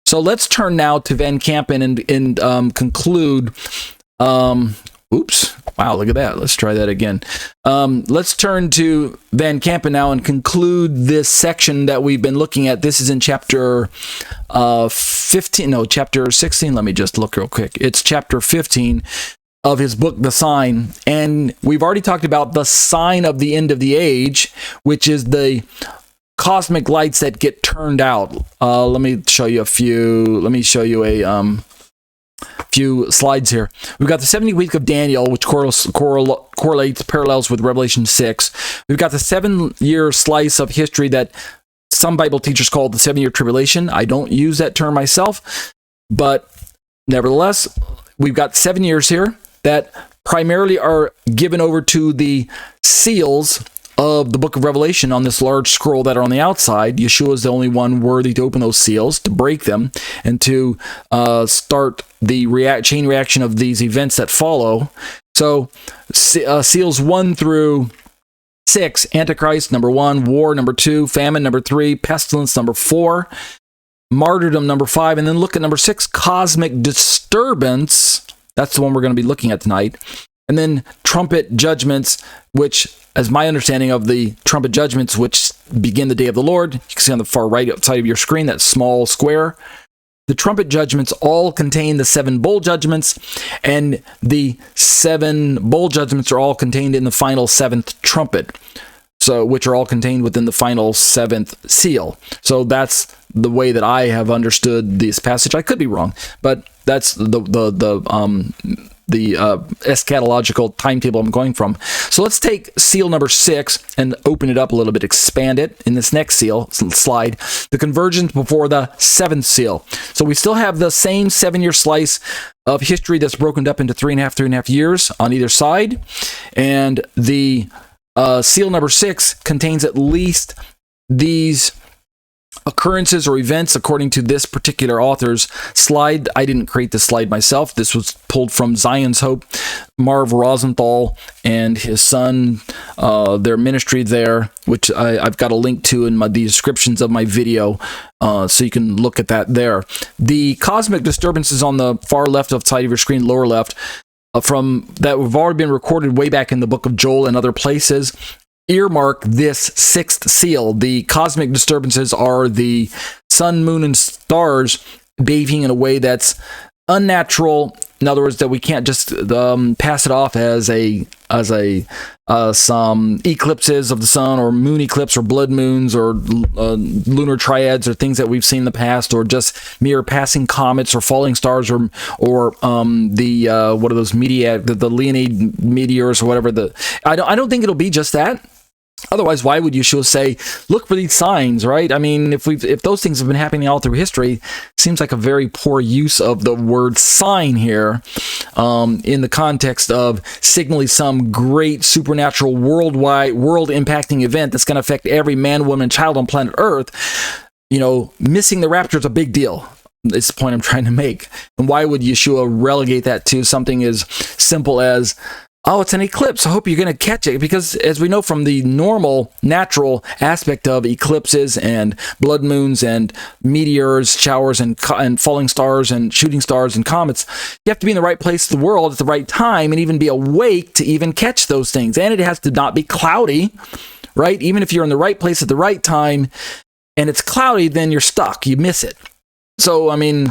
So let's turn now to Van Kampen and conclude. Oops. Wow, look at that. Let's try that again. Let's turn to Van Kampen now and conclude this section that we've been looking at. This is in chapter 15. No, chapter 16. Let me just look real quick. It's chapter 15 of his book, The Sign. And we've already talked about the sign of the end of the age, which is the cosmic lights that get turned out. Let me show you a few. Let me show you a few slides here. We've got the 70th week of Daniel, which correlates, parallels with Revelation 6. We've got the 7-year slice of history that some Bible teachers call the 7-year tribulation. I don't use that term myself, but nevertheless, we've got 7 years here that primarily are given over to the seals of the book of Revelation on this large scroll that are on the outside. Yeshua is the only one worthy to open those seals, to break them, and to start the chain reaction of these events that follow. So seals 1 through 6, Antichrist, number 1, war, number 2, famine, number 3, pestilence, number 4, martyrdom, number 5, and then look at number 6, cosmic disturbance. That's the one we're going to be looking at tonight. And then trumpet judgments, which, as my understanding of the trumpet judgments, which begin the day of the Lord, you can see on the far right side of your screen, that small square. The trumpet judgments all contain the 7 bowl judgments, and the 7 bowl judgments are all contained in the final 7th trumpet, so which are all contained within the final 7th seal. So that's the way that I have understood this passage. I could be wrong, but that's the eschatological timetable I'm going from. So let's take seal number 6 and open it up a little bit, expand it in this next slide, the convergence before the 7th seal. So we still have the same 7-year slice of history that's broken up into 3.5 years on either side. And the seal number 6 contains at least these occurrences or events according to this particular author's slide. I didn't create this slide myself. This was pulled from Zion's Hope, Marv Rosenthal and his son, their ministry there, which I've got a link to in the descriptions of my video, so you can look at that there. The cosmic disturbances on the far left of side of your screen, lower left, from that have already been recorded way back in the book of Joel and other places, earmark this 6th seal. The cosmic disturbances are the sun, moon, and stars behaving in a way that's unnatural. In other words, that we can't just pass it off as some eclipses of the sun, or moon eclipse, or blood moons, or lunar triads, or things that we've seen in the past, or just mere passing comets, or falling stars, or what are those the Leonid meteors, or whatever. I don't think it'll be just that. Otherwise, why would Yeshua say, look for these signs, right? I mean, if those things have been happening all through history, seems like a very poor use of the word sign here, in the context of signaling some great supernatural world-impacting event that's going to affect every man, woman, and child on planet Earth. Missing the rapture is a big deal. It's the point I'm trying to make. And why would Yeshua relegate that to something as simple as, oh, it's an eclipse, I hope you're going to catch it? Because as we know from the normal, natural aspect of eclipses and blood moons and meteors, showers, and falling stars and shooting stars and comets, you have to be in the right place in the world at the right time and even be awake to even catch those things. And it has to not be cloudy, right? Even if you're in the right place at the right time and it's cloudy, then you're stuck. You miss it. So, I mean,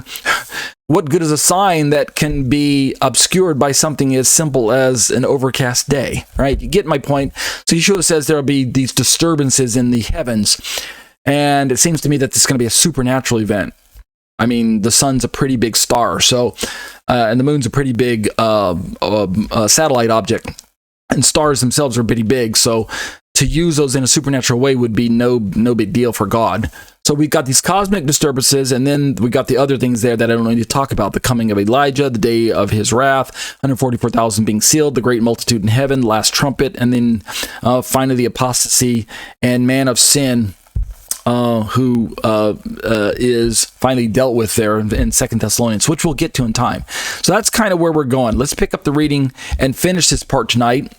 what good is a sign that can be obscured by something as simple as an overcast day, right? You get my point. So Yeshua says there will be these disturbances in the heavens, and it seems to me that this is going to be a supernatural event. I mean, the sun's a pretty big star, and the moon's a pretty big satellite object, and stars themselves are pretty big, so to use those in a supernatural way would be no big deal for God. So we've got these cosmic disturbances, and then we got the other things there that I don't need to talk about. The coming of Elijah, the day of his wrath, 144,000 being sealed, the great multitude in heaven, last trumpet, and then finally the apostasy and man of sin, who is finally dealt with there in 2 Thessalonians, which we'll get to in time. So that's kind of where we're going. Let's pick up the reading and finish this part tonight.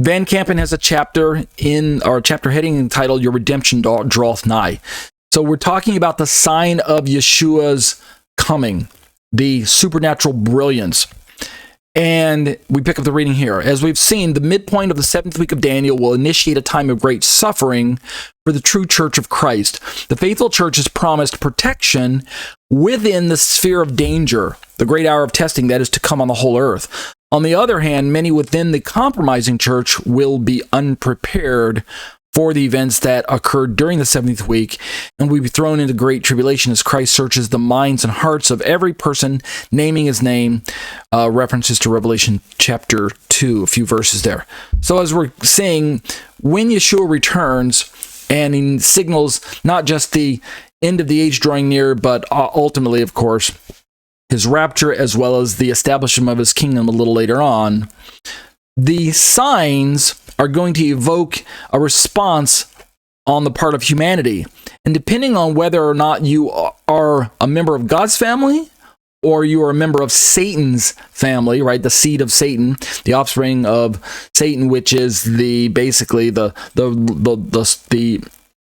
Van Kampen has a chapter heading entitled "Your Redemption Draweth Nigh." So we're talking about the sign of Yeshua's coming, the supernatural brilliance. And we pick up the reading here. As we've seen, the midpoint of the 7th week of Daniel will initiate a time of great suffering for the true church of Christ. The faithful church is promised protection within the sphere of danger, the great hour of testing that is to come on the whole earth. On the other hand, many within the compromising church will be unprepared for the events that occurred during the 70th week, and will be thrown into great tribulation as Christ searches the minds and hearts of every person, naming his name. References to Revelation chapter 2, a few verses there. So as we're seeing, when Yeshua returns, and he signals not just the end of the age drawing near, but ultimately, of course, his rapture, as well as the establishment of his kingdom a little later on, the signs are going to evoke a response on the part of humanity. And depending on whether or not you are a member of God's family or you are a member of Satan's family, right? The seed of Satan, the offspring of Satan, which is basically the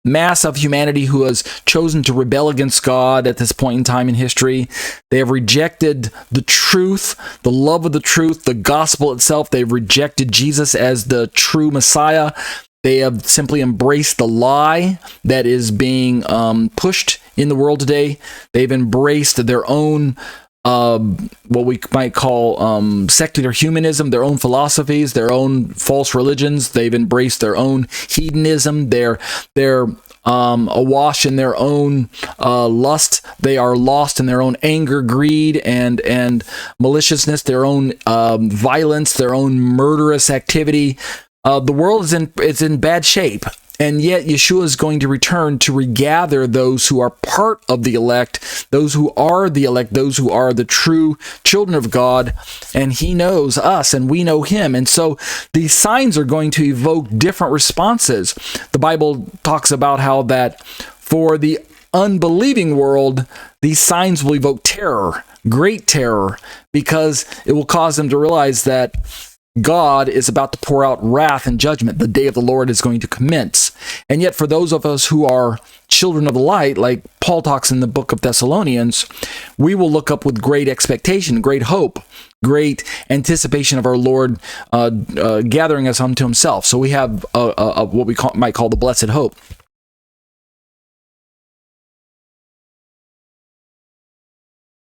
mass of humanity who has chosen to rebel against God at this point in time in history. They have rejected the truth, the love of the truth, the gospel itself. They've rejected Jesus as the true Messiah. They have simply embraced the lie that is being pushed in the world today. They've embraced their own what we might call secular humanism, their own philosophies, their own false religions. They've embraced their own hedonism. They're awash in their own lust. They are lost in their own anger, greed, and maliciousness, their own violence, their own murderous activity. The world is in bad shape. And yet Yeshua is going to return to regather those who are part of the elect, those who are the elect, those who are the true children of God. And he knows us and we know him. And so these signs are going to evoke different responses. The Bible talks about how that for the unbelieving world, these signs will evoke terror, great terror, because it will cause them to realize that God is about to pour out wrath and judgment. The day of the Lord is going to commence. And yet for those of us who are children of the light, like Paul talks in the book of Thessalonians, we will look up with great expectation, great hope, great anticipation of our Lord gathering us unto himself. So we have what we might call the blessed hope.